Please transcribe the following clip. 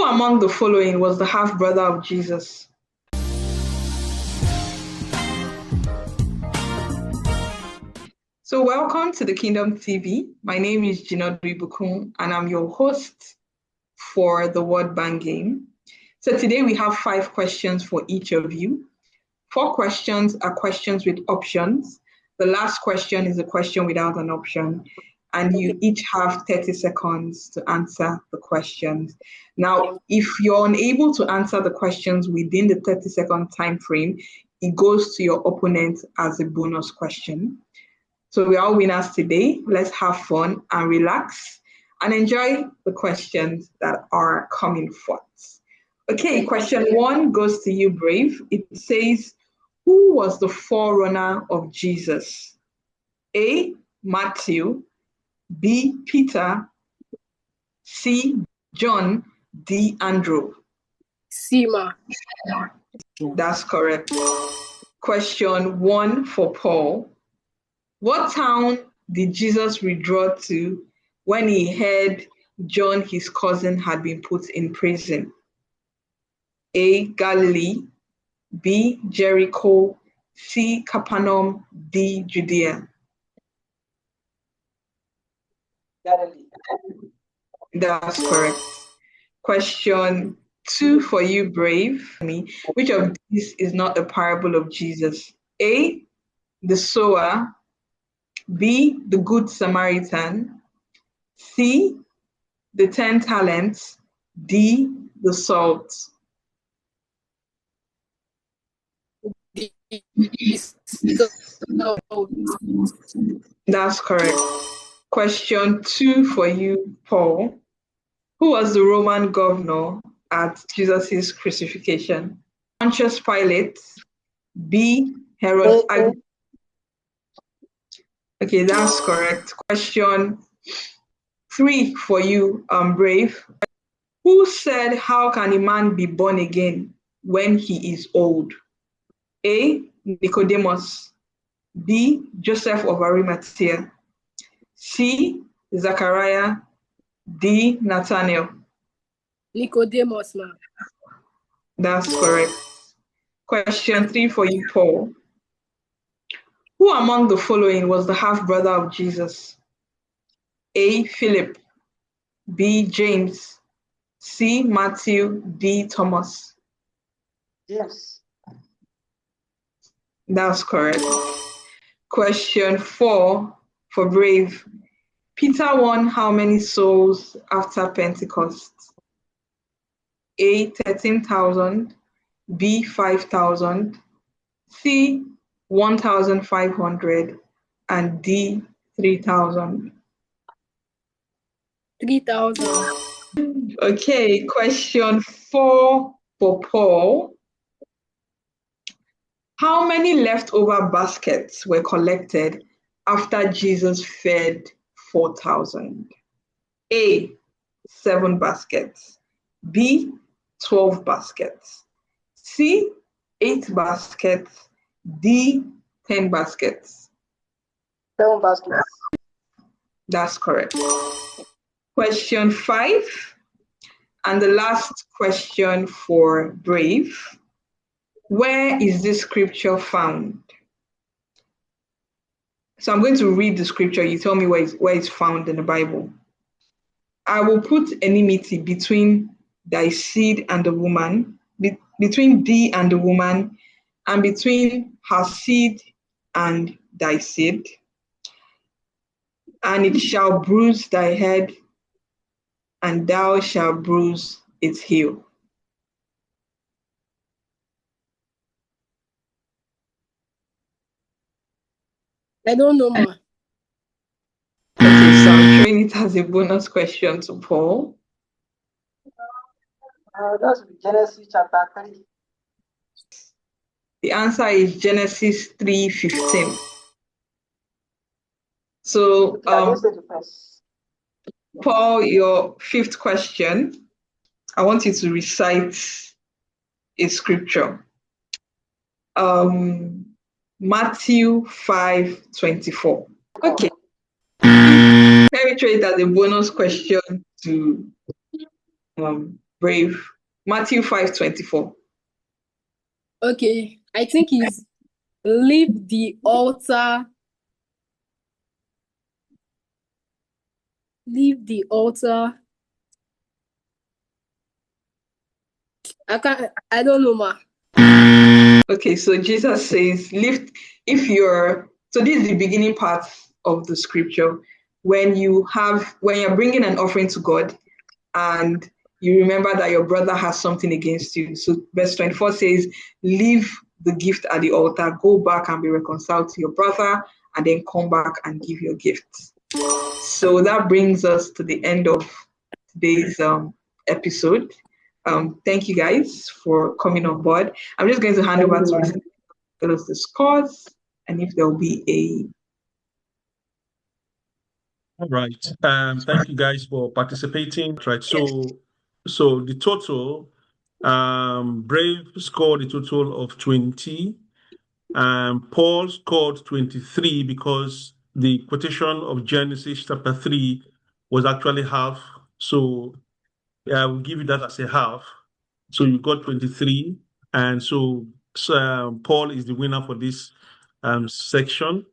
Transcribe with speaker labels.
Speaker 1: among the following was the half-brother of Jesus? So welcome to the Kingdom TV. My name is Jinodri Bukun, and I'm your host for the Word Bank game. So today we have 5 questions for each of you. 4 questions are questions with options. The last question is a question without an option. And you each have 30 seconds to answer the questions. Now, if you're unable to answer the questions within the 30-second time frame, it goes to your opponent as a bonus question. So we're all winners today. Let's have fun and relax and enjoy the questions that are coming forth. Okay, question 1 goes to you, Brave. It says, who was the forerunner of Jesus? A, Matthew, B, Peter, C, John, D, Andrew.
Speaker 2: C, Ma.
Speaker 1: That's correct. Question 1 for Paul. What town did Jesus withdraw to when he heard John, his cousin, had been put in prison? A, Galilee, B, Jericho, C, Capernaum, D, Judea.
Speaker 3: Galilee.
Speaker 1: That's correct. Question 2 for you, Brave. Which of these is not a parable of Jesus? A, the sower, B, the good Samaritan, C, the 10 talents, D, the salt. That's correct. Question 2 for you, Paul. Who was the Roman governor at Jesus' crucifixion? Pontius Pilate, B, Herod. Okay, that's correct. Question 3 for you, Brave. Who said, how can a man be born again when he is old? A, Nicodemus, B, Joseph of Arimathea, C, Zachariah, D, Nathaniel.
Speaker 2: Nicodemus, Ma.
Speaker 1: That's correct. Question 3 for you, Paul. Who among the following was the half-brother of Jesus? A, Philip, B, James, C, Matthew, D, Thomas.
Speaker 3: James.
Speaker 1: That's correct. Question 4 for Brave. Peter won how many souls after Pentecost? A, 13,000, B, 5,000, C, 1,500, and D, 3,000.
Speaker 2: 3,000.
Speaker 1: Okay, question 4 for Paul. How many leftover baskets were collected after Jesus fed 4,000? A, 7 baskets, B, 12 baskets, C, 8 baskets, D, 10 baskets.
Speaker 3: 7 baskets.
Speaker 1: That's correct. Question 5, and the last question for Brave. Where is this scripture found? So I'm going to read the scripture. You tell me where it's found in the Bible. I will put enmity between thy seed and the woman, between thee and the woman, and between her seed and thy seed. And it shall bruise thy head, and thou shalt bruise its heel.
Speaker 2: I don't know, Ma.
Speaker 1: Okay, so I'm showing it as a bonus question to Paul.
Speaker 3: That's Genesis chapter 3.
Speaker 1: The answer is Genesis 3:15. So, Paul, your 5th question, I want you to recite a scripture. Matthew 5:24. Okay. Penetrate as a bonus question to Brave. Matthew 5:24.
Speaker 2: Okay, I think it's leave the altar. Leave the altar. I don't know, ma.
Speaker 1: Okay, so Jesus says, lift, if you're, so this is the beginning part of the scripture. When you're bringing an offering to God and you remember that your brother has something against you. So verse 24 says, leave the gift at the altar, go back and be reconciled to your brother, and then come back and give your gift. So that brings us to the end of today's episode. Thank you guys for coming on board. I'm just going to hand over to tell us the scores and if there will be a.
Speaker 4: All right. Thank you guys for participating. Right. So the total, Brave scored a total of 20. Paul scored 23 because the quotation of Genesis chapter 3 was actually half. So I will give you that as a half. So you got 23. And so Paul is the winner for this section.